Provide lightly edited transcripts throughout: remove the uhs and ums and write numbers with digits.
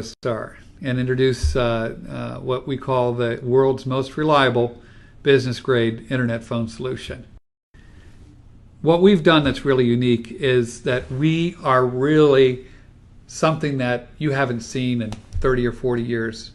Star and introduce what we call the world's most reliable business-grade internet phone solution. What we've done that's really unique is that we are really something that you haven't seen in 30 or 40 years.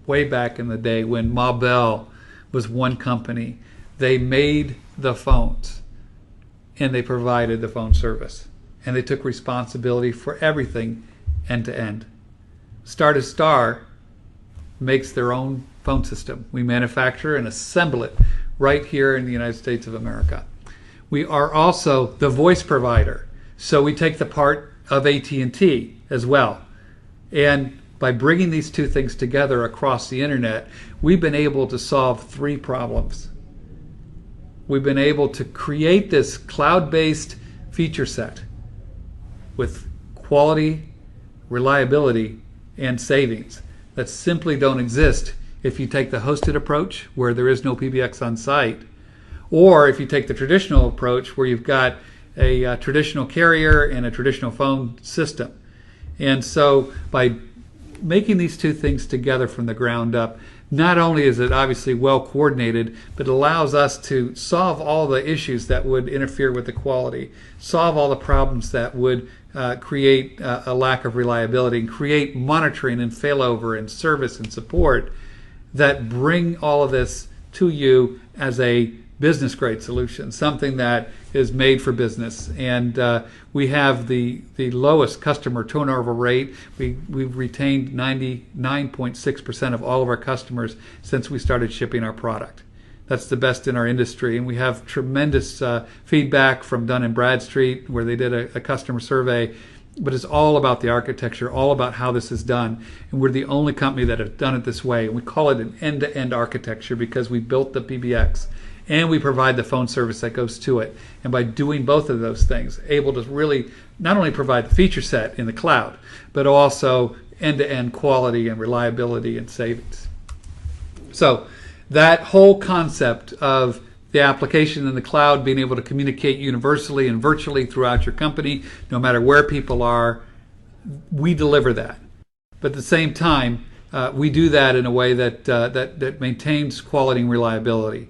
Way back in the day when Ma Bell was one company, they made the phones and they provided the phone service. And they took responsibility for everything end to end. Star2Star makes their own phone system. We manufacture and assemble it right here in the United States of America. We are also the voice provider. So we take the part of AT&T as well. And by bringing these two things together across the internet, we've been able to solve three problems. We've been able to create this cloud-based feature set with quality, reliability, and savings that simply don't exist if you take the hosted approach where there is no PBX on site, or if you take the traditional approach where you've got a traditional carrier and a traditional phone system. And so by making these two things together from the ground up, not only is it obviously well coordinated, but it allows us to solve all the issues that would interfere with the quality, solve all the problems that would create a lack of reliability, and create monitoring and failover and service and support that bring all of this to you as a business grade solution, something that is made for business. And we have the lowest customer turnover rate. We've retained 99.6% of all of our customers since we started shipping our product. That's the best in our industry. And we have tremendous feedback from Dun & Bradstreet, where they did a customer survey. But it's all about the architecture, all about how this is done. And we're the only company that have done it this way. And we call it an end-to-end architecture because we built the PBX and we provide the phone service that goes to it. And by doing both of those things, able to really not only provide the feature set in the cloud, but also end-to-end quality and reliability and savings. So that whole concept of the application in the cloud being able to communicate universally and virtually throughout your company, no matter where people are, we deliver that. But at the same time, we do that in a way that maintains quality and reliability.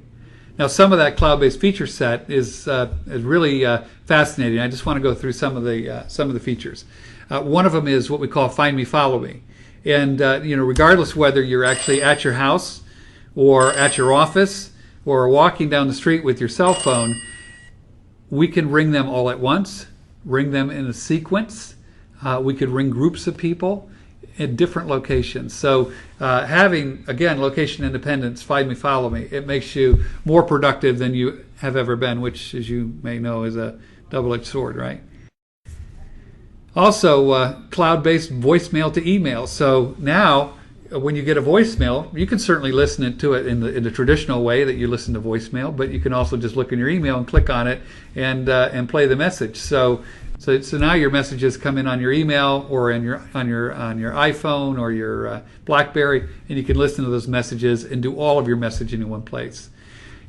Now, some of that cloud-based feature set is really fascinating. I just want to go through some of the features. One of them is what we call Find Me, Follow Me, and regardless whether you're actually at your house or at your office or walking down the street with your cell phone, we can ring them all at once, ring them in a sequence. We could ring groups of people in different locations. So having, again, location independence, Find Me, Follow Me, it makes you more productive than you have ever been, which, as you may know, is a double-edged sword, right? Also, cloud-based voicemail to email. So now, when you get a voicemail, you can certainly listen to it in the traditional way that you listen to voicemail, but you can also just look in your email and click on it and play the message. So now your messages come in on your email or on your iPhone or your BlackBerry, and you can listen to those messages and do all of your messaging in one place.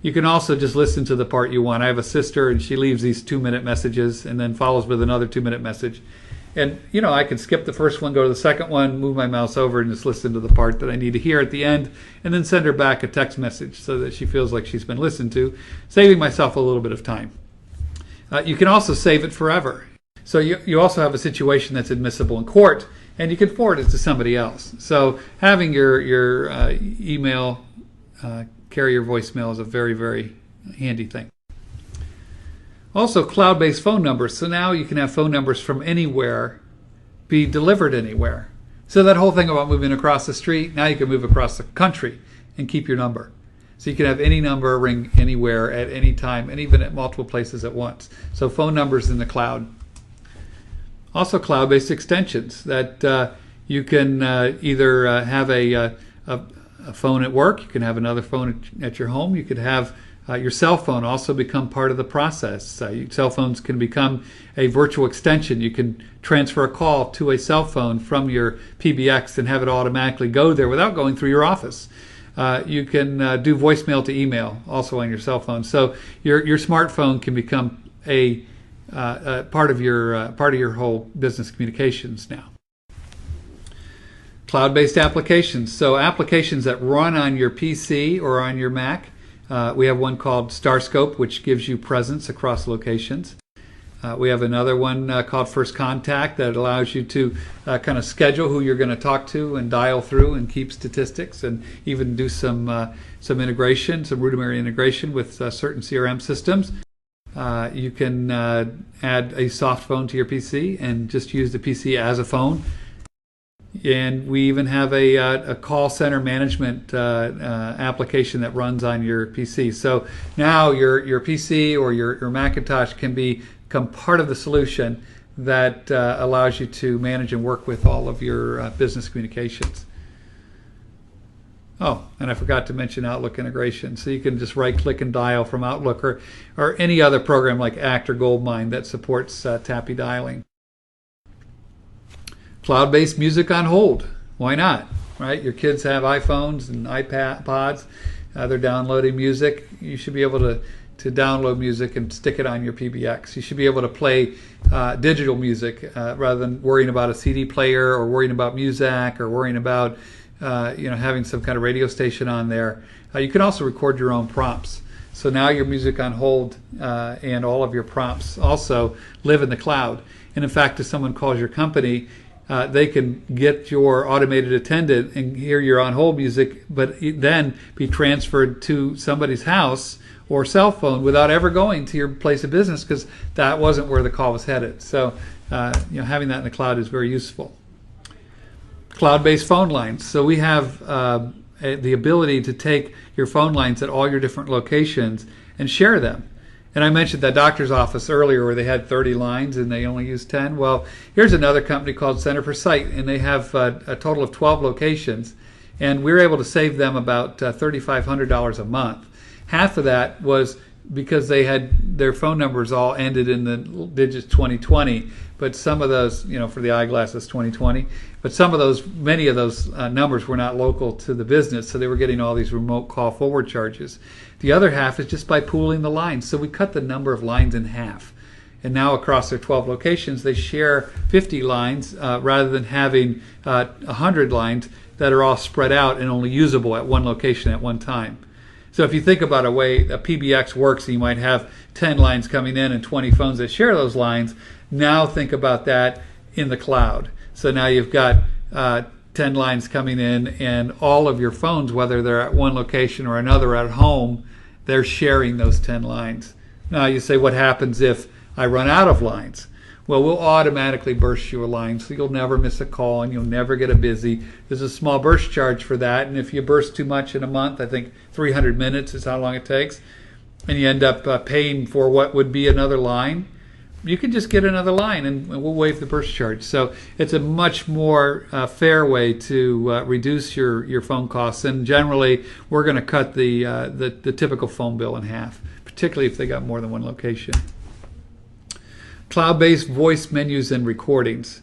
You can also just listen to the part you want. I have a sister, and she leaves these 2-minute messages and then follows with another 2-minute message. And I can skip the first one, go to the second one, move my mouse over, and just listen to the part that I need to hear at the end, and then send her back a text message so that she feels like she's been listened to, saving myself a little bit of time. You can also save it forever. So you also have a situation that's admissible in court, and you can forward it to somebody else. So having your email carry your voicemail is a very, very handy thing. Also, cloud-based phone numbers. So now you can have phone numbers from anywhere be delivered anywhere. So that whole thing about moving across the street, now you can move across the country and keep your number. So you can have any number ring anywhere at any time, and even at multiple places at once. So phone numbers in the cloud. Also, cloud-based extensions that you can either have a phone at work, you can have another phone at your home, you could have your cell phone also become part of the process. Your cell phones can become a virtual extension. You can transfer a call to a cell phone from your PBX and have it automatically go there without going through your office. You can do voicemail to email also on your cell phone. So your smartphone can become a part of your whole business communications now. Cloud-based applications. So applications that run on your PC or on your Mac. We have one called Starscope, which gives you presence across locations. We have another one called First Contact that allows you to kind of schedule who you're going to talk to and dial through and keep statistics and even do some integration, some rudimentary integration with certain CRM systems. You can add a soft phone to your PC and just use the PC as a phone. And we even have a call center management application that runs on your PC. So now your PC or your Macintosh can become part of the solution that allows you to manage and work with all of your business communications. Oh, and I forgot to mention Outlook integration. So you can just right-click and dial from Outlook or any other program like Act or Goldmine that supports tappy dialing. Cloud-based music on hold. Why not? Right? Your kids have iPhones and iPods. They're downloading music. You should be able to download music and stick it on your PBX. You should be able to play digital music rather than worrying about a CD player or worrying about Muzak or worrying about having some kind of radio station on there. You can also record your own prompts. So now your music on hold and all of your prompts also live in the cloud. And in fact, if someone calls your company, they can get your automated attendant and hear your on-hold music, but then be transferred to somebody's house or cell phone without ever going to your place of business because that wasn't where the call was headed. So having that in the cloud is very useful. Cloud-based phone lines. So we have the ability to take your phone lines at all your different locations and share them. And I mentioned that doctor's office earlier where they had 30 lines and they only used 10. Well, here's another company called Center for Sight, and they have a total of 12 locations. And we were able to save them about $3,500 a month. Half of that was because they had their phone numbers all ended in the digits 2020. But some of those, for the eyeglasses 2020. But many of those numbers were not local to the business, so they were getting all these remote call forward charges. The other half is just by pooling the lines. So we cut the number of lines in half. And now across their 12 locations, they share 50 lines rather than having 100 lines that are all spread out and only usable at one location at one time. So if you think about a way a PBX works, you might have 10 lines coming in and 20 phones that share those lines. Now think about that in the cloud. So now you've got 10 lines coming in, and all of your phones, whether they're at one location or another at home, they're sharing those 10 lines. Now you say, what happens if I run out of lines? Well, we'll automatically burst your line, so you'll never miss a call and you'll never get a busy. There's a small burst charge for that, and if you burst too much in a month, I think 300 minutes is how long it takes, and you end up paying for what would be another line, you can just get another line and we'll waive the burst charge. So it's a much more fair way to reduce your phone costs, and generally we're going to cut the typical phone bill in half, particularly if they got more than one location. Cloud-based voice menus and recordings.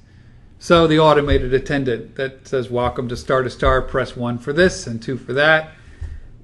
So the automated attendant that says, welcome to Star2Star, press 1 for this and 2 for that.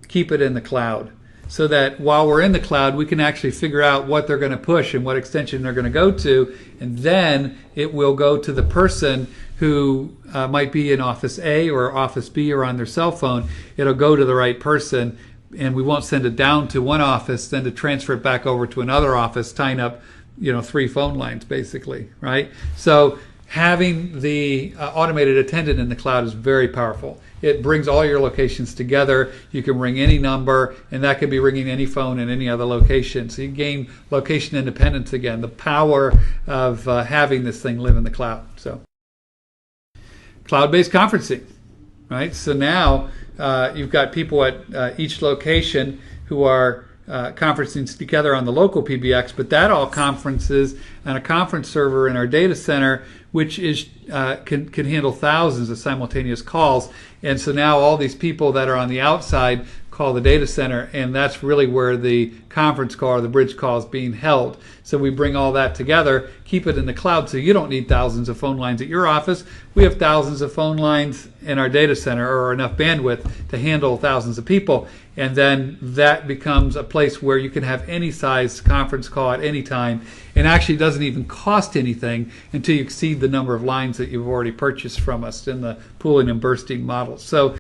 Keep it in the cloud so that while we're in the cloud, we can actually figure out what they're going to push and what extension they're going to go to, and then it will go to the person who might be in Office A or Office B or on their cell phone. It'll go to the right person, and we won't send it down to one office, then to transfer it back over to another office, tying up 3 phone lines basically, right? So having the automated attendant in the cloud is very powerful. It brings all your locations together. You can ring any number, and that could be ringing any phone in any other location. So you gain location independence again, the power of having this thing live in the cloud. So cloud-based conferencing, right? So now you've got people at each location who are conferencing together on the local PBX, but that all conferences on a conference server in our data center, which is can handle thousands of simultaneous calls. And so now all these people that are on the outside call the data center, and that's really where the conference call or the bridge call is being held. So we bring all that together, keep it in the cloud, so you don't need thousands of phone lines at your office. We have thousands of phone lines in our data center, or enough bandwidth to handle thousands of people. And then that becomes a place where you can have any size conference call at any time, and actually doesn't even cost anything until you exceed the number of lines that you've already purchased from us in the pooling and bursting model. So